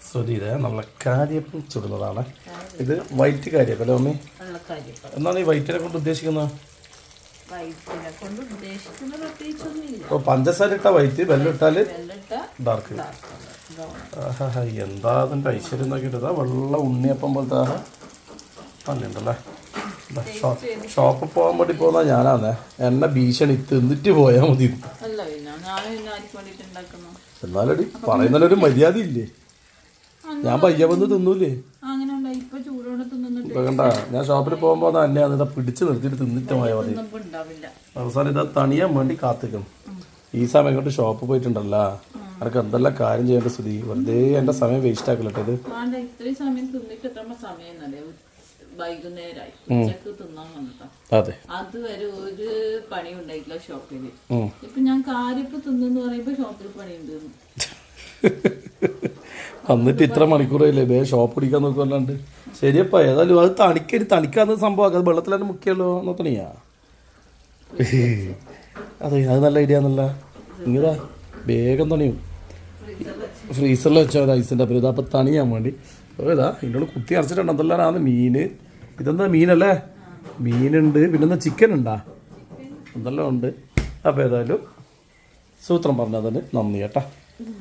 സുധി ഇത് നമ്മളെ കാര്യപ്പം ചുടുന്നതാണ്. ഇത് വൈറ്റ് കാര്യപ്പം അല്ലേ മമ്മി? എന്താണ് ഈ വൈറ്റിനെ കൊണ്ട് ഉദ്ദേശിക്കുന്നത്? ഇപ്പോൾ പഞ്ചസാര ഇട്ട വൈറ്റ്, വെള്ളം ഇട്ടാല് ഡാർക്ക്. എന്താ അതിൻ്റെ ഐശ്വര്യം നോക്കിയിട്ട് വെള്ള ഉണ്ണിയപ്പം പോലത്തെ പല്ലുണ്ടല്ലേ. ഷോപ്പിൽ പോകാൻ വേണ്ടി പോകുന്ന ഞാനാന്നേ, എന്നെ ഭീഷണി തിന്നിട്ട് പോയാൽ മതി. എന്നാലടി പറയുന്നൊരു മര്യാദ ഇല്ലേ? ഞാൻ പയ്യ വന്ന് തിന്നൂലേ? ഇപ്പൊ കണ്ട ഞാൻ ഷോപ്പിൽ പോകുമ്പോ തന്നെ അതിനെ പിടിച്ചു നിർത്തിയിട്ട് തിന്നിട്ട് പോയാൽ മതി. അവസാനം ഇതാ തണിയാൻ വേണ്ടി കാത്തിക്കും. ഈ സമയം കൊണ്ട് ഷോപ്പിൽ പോയിട്ടുണ്ടല്ലോ, അനക്ക് എന്തെല്ലാം കാര്യം ചെയ്യേണ്ട സ്ഥിതി. വെറുതെ എന്റെ സമയം വേസ്റ്റ് ആക്കലട്ടെ ഇത്. അതെ, അതുവരെ ഒരു പണി ഉണ്ടായിട്ടില്ല ഷോപ്പില്. ഇപ്പൊ ഞാൻ കാര്യപ്പ് തിന്നു പറയുമ്പോ ഷോപ്പിൽ പണിയുണ്ട്. വന്നിട്ട് ഇത്ര മണിക്കൂറായില്ലേ, വേ ഷോപ്പ് പിടിക്കാൻ നോക്കുമല്ലാണ്ട്. ശരിയപ്പ ഏതായാലും അത് തണിക്കാന്ന് സംഭവം അത് വെള്ളത്തിൽ തന്നെ മുക്കിയല്ലോ നോക്കണിയാ. അതെ, അത് നല്ല ഐഡിയ ആണല്ല. ഇങ്ങതാ വേഗം തണിയും. ഫ്രീസറിൽ വെച്ചാൽ ഐസിൻ്റെ അപ്പം ഇതാ അപ്പം തണിയാൻ വേണ്ടി. ഇതാ ഇതിനോട് കുത്തി അരച്ചിട്ടുണ്ട്. എന്തെല്ലാം മീന്, ഇതെന്താ മീനല്ലേ? മീനുണ്ട്, പിന്നെന്താ ചിക്കൻ ഉണ്ടാ, എന്തെല്ലാം ഉണ്ട്. അപ്പോൾ ഏതായാലും സൂത്രം പറഞ്ഞതിന് നന്ദി കേട്ടാ.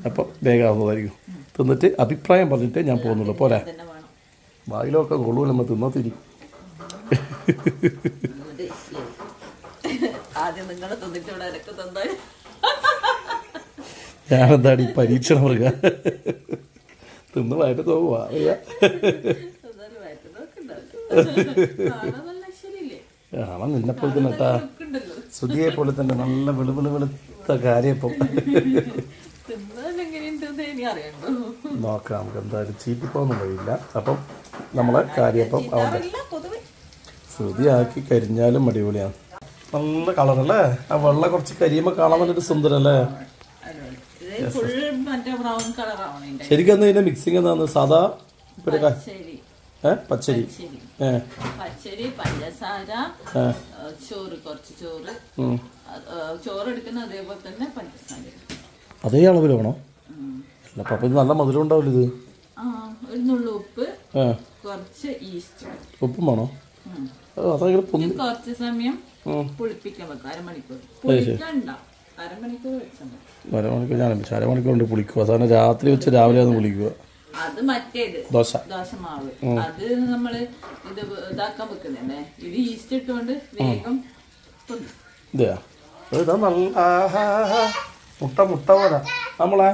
അപ്പോൾ വേഗമാവുന്നതായിരിക്കും. തിന്നിട്ട് അഭിപ്രായം പറഞ്ഞിട്ട് ഞാൻ പോകുന്നുള്ളൂ. പോരാ, വായിലൊക്കെ കൊള്ളൂല, നമ്മൾ തിന്നാ തിരി. ഞാനെന്താടി പരീക്ഷണം മൃഗ തിന്ന് വയറ്റ് തോന്നുവാ. കാണാൻ നിന്നെപ്പോലെ തന്നെ കേട്ടാ, സുധിയെ പോലെ തന്നെ നല്ല വെളുത്ത കാര്യപ്പം. നോക്കാം, നമുക്ക് എന്തായാലും ചീറ്റിപ്പോന്നും കഴിയില്ല. അപ്പം നമ്മളെ കാര്യപ്പം അവിടെ ശ്രുതിയാക്കി കരിഞ്ഞാലും അടിപൊളിയാണ്. നല്ല കളറല്ലേ, ആ വെള്ള കുറച്ച് കരിയുമ്പോൾ കാണാൻ നല്ലൊരു സുന്ദരല്ലേ. ശരിക്കും എന്താ ഇതിന്റെ മിക്സിങ് എന്താന്ന്? സാധാ പച്ചരി, പച്ചരി, പഞ്ചസാര, ചോറ്, കുറച്ച് ചോറ് എടുക്കുന്ന അതേപോലെ തന്നെ പഞ്ചസാര അതേ അളവിൽ വേണോ? അല്ല അപ്പൊ ഇത് നല്ല മധുരം ഉണ്ടാവില്ല ഇത്. ഒരു നുള്ളു ഉപ്പ്, കുറച്ച് ഈസ്റ്റ്. ഉപ്പും വേണോ? കുറച്ച് സമയം പുളിപ്പിക്കാൻ വെക്കാം, അരമണിക്കൂർ. അരമണിക്കൂറുണ്ട് പുളിക്കുക. സാധാരണ രാത്രി വെച്ച് രാവിലെ ആണ് പുളിക്കുക. അത് മറ്റേത് ദോശമാവ്, അത് നമ്മള് ഇത് ഇതാക്കാൻ വെക്കുന്നുണ്ടേ. ഇത് ഈസ്റ്റ് ഇട്ടുകൊണ്ട് വേഗം മുട്ട പോലെ നമ്മളെ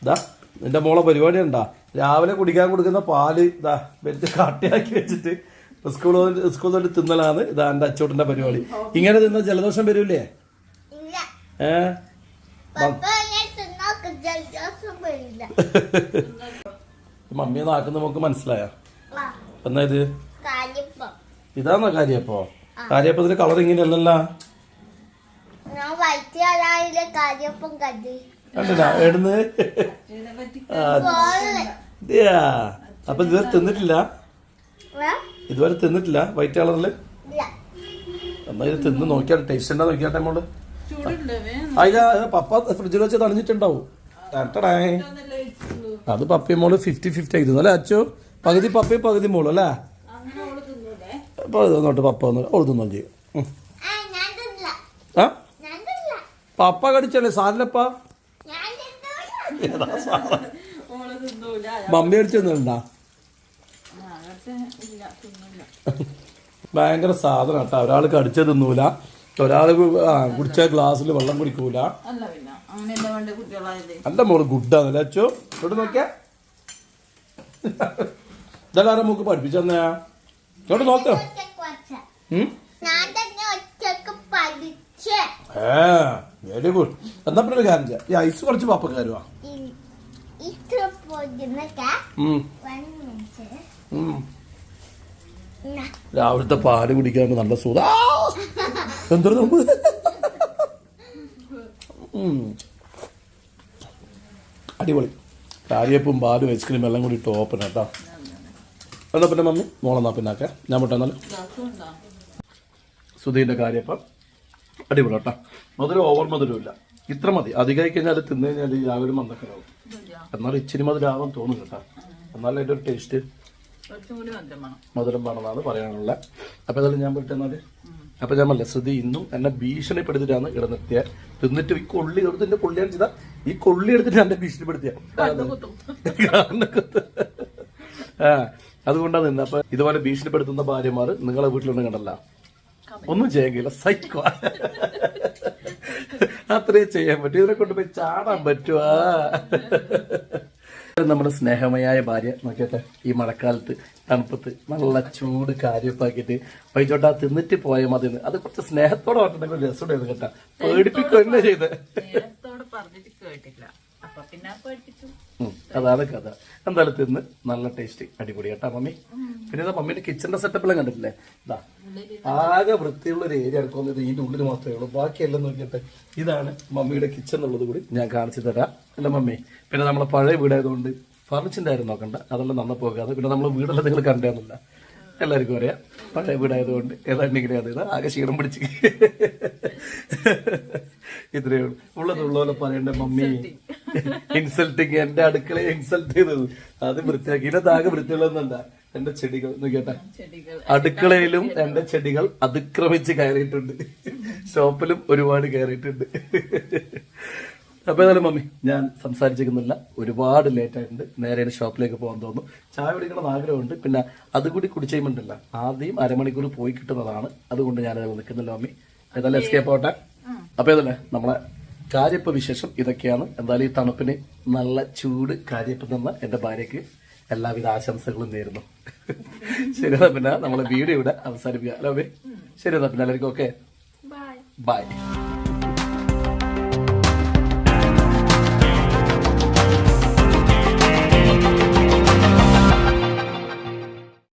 ഇതാ നിന്റെ മോളെ പരിപാടി ഉണ്ടാ. രാവിലെ കുടിക്കാൻ കൊടുക്കുന്ന പാല് ഇതാ വെച്ച് കാട്ടിയാക്കി വെച്ചിട്ട് സ്കൂളിൽ തൊട്ട് തിന്നലാണ്. ഇതാ എന്റെ അച്ചോട്ടിന്റെ പരിപാടി. ഇങ്ങനെ തിന്ന ജലദോഷം വരൂലേ? മമ്മിയെ നാക്കുന്ന നമുക്ക് മനസ്സിലായ എന്നാ ഇത്? ഇതാണോ കാര്യപ്പോ? കാര്യപ്പത്തിന്റെ കളർ ഇങ്ങനെയല്ലല്ലോ. കണ്ടില്ല എവിടുന്ന്? അപ്പൊ ഇതുവരെ തിന്നിട്ടില്ല? ഇതുവരെ തിന്നിട്ടില്ല വൈറ്റ് കളറില്? എന്നാ ഇത് തിന്ന് നോക്കിയാട്ടെ, ടേസ്റ്റ് ഉണ്ടാ നോക്കിയാട്ടെ മോള്. അതിന് പപ്പ ഫ്രിഡ്ജിൽ വെച്ച് തണിഞ്ഞിട്ടുണ്ടാവും. അത് പപ്പയും മോള് 50-50 ആയിരുന്നു അല്ലേ അച്ചോ? പകുതി പപ്പയും പകുതി മോളും അല്ലേ? അപ്പൊ നോട്ട് പപ്പ ഓള് തിന്നോ ചെയ്യും. പപ്പ കടിച്ചല്ലേ സാറിലപ്പ? മമ്മി അടിച്ചൊന്നുണ്ടാ? ഭയങ്കര സാധനം കേട്ടാ. ഒരാൾ കടിച്ച തിന്നൂല, ഒരാള് കുടിച്ച ഗ്ലാസ്സിൽ വെള്ളം കുടിക്കൂല. എന്റെ മോള് ഗുഡാന്നല്ലേ അച്ചോ? ഇവിടെ നോക്കിയാ ഇതെല്ലാരും നമുക്ക് പഠിപ്പിച്ചെന്നാ ഇങ്ങോട്ട് നോക്ക. Very good. എന്നാ പിന്നെ ഒരു കാര്യം ചെയ്യാം, ഈ ഐസ് കുറച്ച് പപ്പ കയറുവാ. രാവിലത്തെ പാല് കുടിക്കാൻ നല്ല സുഖ. എന്തൊരു അടിപൊളി കാര്യപ്പും പാലും ഐസ്ക്രീം എല്ലാം കൂടി ടോപ്പന കേട്ടോ. എന്നാ പിന്നെ മമ്മി മോളെന്നാ പിന്നാക്കെ ഞാൻ വിട്ടെന്നാലും. സുധീന്റെ കാര്യപ്പം അടിപൊളി കേട്ടോ. മധുരം ഓവർ മധുരമില്ല, ഇത്ര മതി. അധികമായി കഴിഞ്ഞാൽ തിന്നു കഴിഞ്ഞാൽ രാവിലെ മന്ദക്കരാവും. എന്നാലും ഇച്ചിരി മധുരമാവാൻ തോന്നും കേട്ടോ. എന്നാലും അതിന്റെ ഒരു ടേസ്റ്റ് കുറച്ചും കൂടി മധുരം വേണം. മധുരം വേണമെന്നാണ് പറയാനുള്ള. അപ്പൊ ഏതായാലും ഞാൻ പോയിട്ട് അപ്പൊ ഞാൻ പറഞ്ഞ ശ്രുതി ഇന്നും എന്നെ ഭീഷണിപ്പെടുത്തിട്ടാണ് ഇവിടെ നിർത്തിയ. തിന്നിട്ട് ഈ കൊള്ളി എടുത്തിന്റെ കൊള്ളിയാണ് ചെയ്താ ഈ കൊള്ളി എടുത്തിട്ട് എന്നെ ഭീഷണിപ്പെടുത്തിയ. അതുകൊണ്ടാണ് നിന്ന്. അപ്പൊ ഇതുപോലെ ഭീഷണിപ്പെടുത്തുന്ന ഭാര്യമാർ നിങ്ങളെ വീട്ടിലൊന്നും കണ്ടല്ല, ഒന്നും ചെയ്യാൻ സൈക്കോ. അത്രേ ചെയ്യാൻ പറ്റും. ഇതിനെ കൊണ്ട് പോയി ചാടാൻ പറ്റുവാ. നമ്മുടെ സ്നേഹമയായ ഭാര്യ നോക്കിയട്ടെ, ഈ മഴക്കാലത്ത് തണുപ്പത്ത് നല്ല ചൂട് കാര്യപ്പാക്കിട്ട് വൈചോട്ടാ തിന്നിട്ട് പോയ മതി. അത് കുറച്ച് സ്നേഹത്തോടെ പറഞ്ഞിട്ടുണ്ടെങ്കിൽ രസമുണ്ടായിരുന്നു കേട്ടാ. പേടിപ്പിക്കുകയല്ലേ ചെയ്ത്. പറഞ്ഞിട്ട് കേട്ടില്ല, അപ്പൊ പിന്നെ പേടിപ്പിച്ചു. അതാണ് കഥ. എന്തായാലും തിന്ന് നല്ല ടേസ്റ്റ് അടിപൊളി കേട്ടാ മമ്മി. പിന്നെ ഇതാ മമ്മീന്റെ കിച്ചന്റെ സെറ്റപ്പെല്ലാം കണ്ടിട്ടില്ലേ? ഇതാ ആകെ വൃത്തിയുള്ള ഒരു ഏരിയ എടുക്കുന്നത് ഇതിന്റെ ഉള്ളിൽ മാത്രമേ ഉള്ളൂ. ബാക്കിയെല്ലാം നോക്കിയിട്ട് ഇതാണ് മമ്മിയുടെ കിച്ചൺ എന്നുള്ളത് കൂടി ഞാൻ കാണിച്ചു തരാം. അല്ല മമ്മി, പിന്നെ നമ്മളെ പഴയ വീടായതുകൊണ്ട് ഫർണിച്ചറിന്റെ കാര്യം നോക്കണ്ട, അതെല്ലാം നന്ന പോകാതെ. പിന്നെ നമ്മളെ വീടെല്ലാം നിങ്ങൾ കണ്ടേന്നില്ല, എല്ലാവർക്കും അറിയാം. പഴയ വീടായതുകൊണ്ട് ഏതാണ്ടിങ്ങനെ അത് ആകെ ക്ഷീണം പിടിച്ച് ഇത്രയേ ഉള്ളൂ. ഉള്ളതുള്ള പോലെ പറയണ്ട മമ്മി. ഇൻസൾട്ടിങ്, എന്റെ അടുക്കളയെ ഇൻസൾട്ട് ചെയ്തത് അത് വൃത്തിയാക്കി. ഇതിനകത്ത് ആകെ വൃത്തിയുള്ളതെന്നല്ല, എന്റെ ചെടികൾ നോക്കിയേട്ടാ. അടുക്കളയിലും എന്റെ ചെടികൾ അതിക്രമിച്ച് കയറിയിട്ടുണ്ട്, ഷോപ്പിലും ഒരുപാട് കയറിയിട്ടുണ്ട്. അപ്പൊ ഏതായാലും മമ്മി ഞാൻ സംസാരിച്ചിരിക്കുന്നില്ല, ഒരുപാട് ലേറ്റ് ആയിട്ടുണ്ട്. നേരെ ഷോപ്പിലേക്ക് പോകാൻ തോന്നുന്നു. ചായ കുടിക്കണം ആഗ്രഹമുണ്ട്. പിന്നെ അതുകൂടി കുടിച്ചു കഴിയുമ്പോണ്ടല്ല ആദ്യം അരമണിക്കൂർ പോയി കിട്ടുന്നതാണ്. അതുകൊണ്ട് ഞാൻ നിൽക്കുന്നില്ല മമ്മി. ഏതായാലും എസ്കേപ്പ് ആവട്ടെ. അപ്പൊ ഏതല്ലേ നമ്മളെ കാര്യപ്പ് വിശേഷം ഇതൊക്കെയാണ്. എന്തായാലും ഈ തണുപ്പിന് നല്ല ചൂട് കാര്യപ്പ് തന്ന എന്റെ ഭാര്യക്ക് എല്ലാവിധ ആശംസകളും നേരുന്നു. ശരി, എന്നാ പിന്നെ നമ്മളെ വീഡിയോ ഇവിടെ അവസാനിപ്പിക്കാം. അല്ലേ? ശരി, എന്നാ പിന്നെ എല്ലാവർക്കും ഓക്കെ, ബൈ.